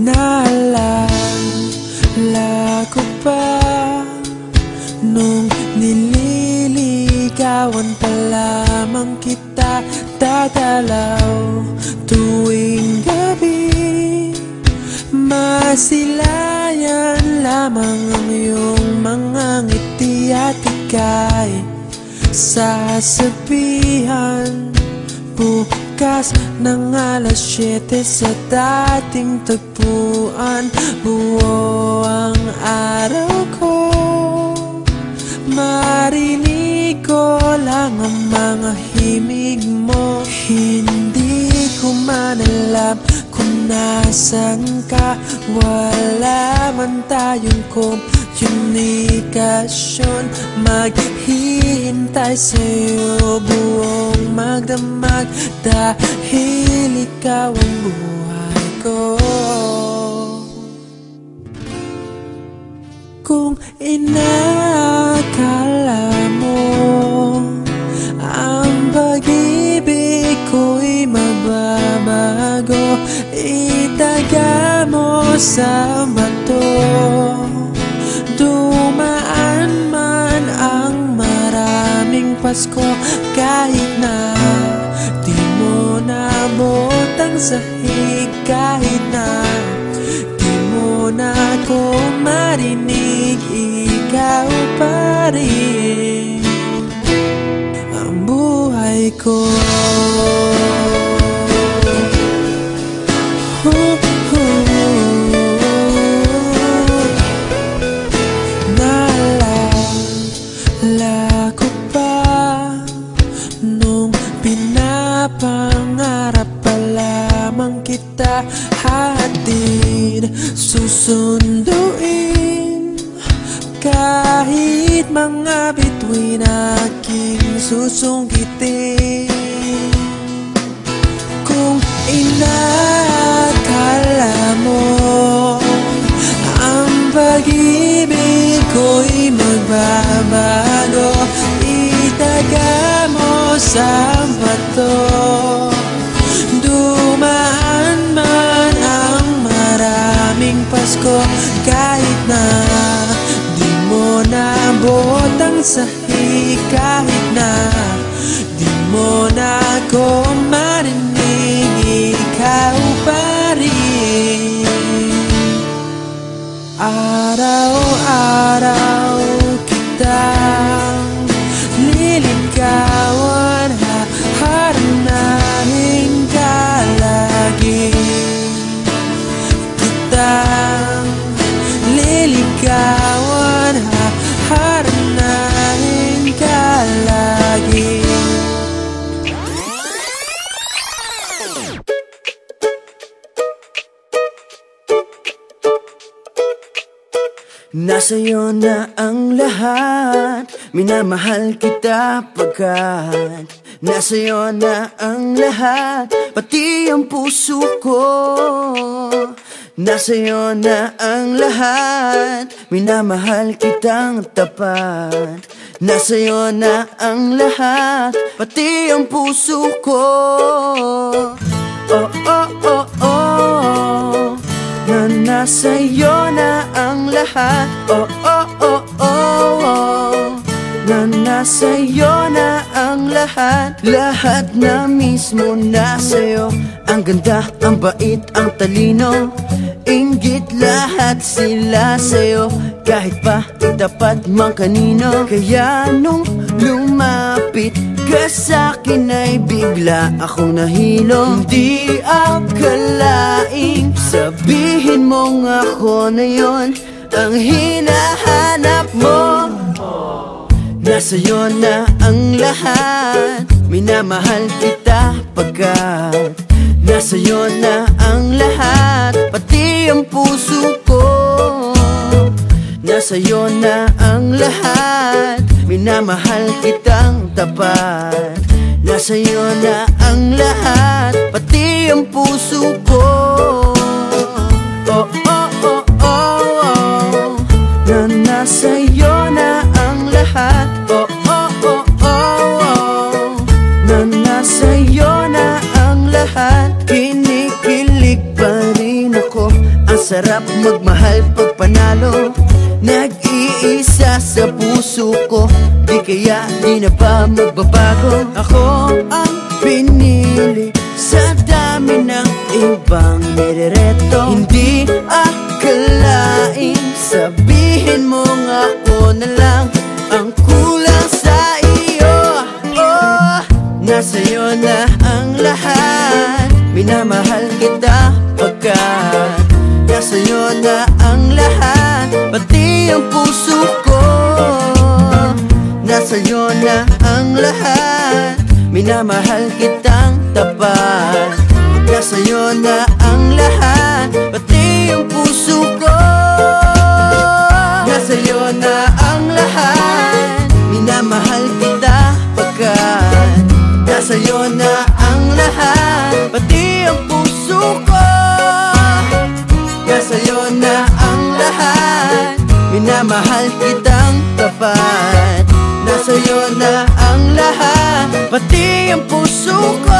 Naalala ko pa nung nililigawan pa lamang kita, dadalaw tuwing gabi. Masilayan lamang ang iyong mga ngiti at ika'y sasabihan bukas ng alas 7 sa dating tagpuan. Buo ang araw ko, marinig ko lang ang mga himig mo. Hindi ko man alam kung nasan ka, wala man tayong komunikasyon. Maghihintay sa'yo buong magdamag, dahil ikaw ang buhay ko. Kung inakala mo ang pag-ibig ko'y mababago, itaga mo sa bato. Dumaan man ang maraming Pasko, kahit na di mo naabot ang sahig, kahit na di mo na ako marinig, ikaw pa rin ang buhay ko. Naalala ko pa nung pinapangarap pa lamang kita, hatid susunduin kahit mga bituin aking susungkitin. Kung inakala mo ang pag-ibig ko'y magbabago, itaga mo sa bato. Dumaan man ang maraming Pasko, kahit na di mo naabot ang sahig, kahit na di mo na ako marinig, ikaw pa rin. Araw-araw kitang liligawan, haharanahin ka lagi. Kitang liligawan, haharanahin ka lagi. Nasa'yo na ang lahat, minamahal kita pagkat nasa'yo na ang lahat, pati ang puso ko. Nasa'yo na ang lahat, minamahal kitang tapat. Nasa'yo na ang lahat, pati ang puso ko. Oh, oh, oh, oh, na nasa'yo na ang lahat. Oh, oh, oh, oh, oh, na nasa'yo na ang lahat. Lahat na mismo nasa'yo, ang ganda, ang bait, ang talino, inggit, lahat sila sa'yo, kahit pa itapat man kanino. Kaya nung lumapit ka sa'kin ay bigla akong nahilo. Hindi akalaing sabihin mong ako na yon ang hinahanap mo. Nasa'yo na ang lahat, minamahal kita pagkat nasa'yo na ang lahat, pati ang puso ko. Nasa'yo na ang lahat, minamahal kitang tapat. Nasa'yo na ang lahat, pati ang puso ko. Oh, oh, oh, oh, oh, na nasa'yo na ang lahat. Oh, oh, oh, oh, oh, na nasa'yo na ang lahat. Kinikilig pa rin ako, ang Masarap magmahal pag panalo, nag-iisa sa puso ko, di kaya di na ba magbabago? Ako ang pinili sa dami ng ibang nirereto. Hindi akalaing sabihin mo nga ako na lang ang kulang sa iyo. Oh, nasa'yo na ang lahat, minamahal kita pagkat nasa'yo na ang lahat, pati ang puso ko. Nasa'yo na ang lahat, minamahal kitang tapat. Nasa'yo na ang lahat, pati ang puso ko. Nasa'yo na ang lahat, minamahal kita pagkat nasa'yo na ang lahat, pati ang puso ko. Nasa'yo na ang lahat, minamahal kitang tapat. Nasa'yo na ang lahat, pati ang puso ko.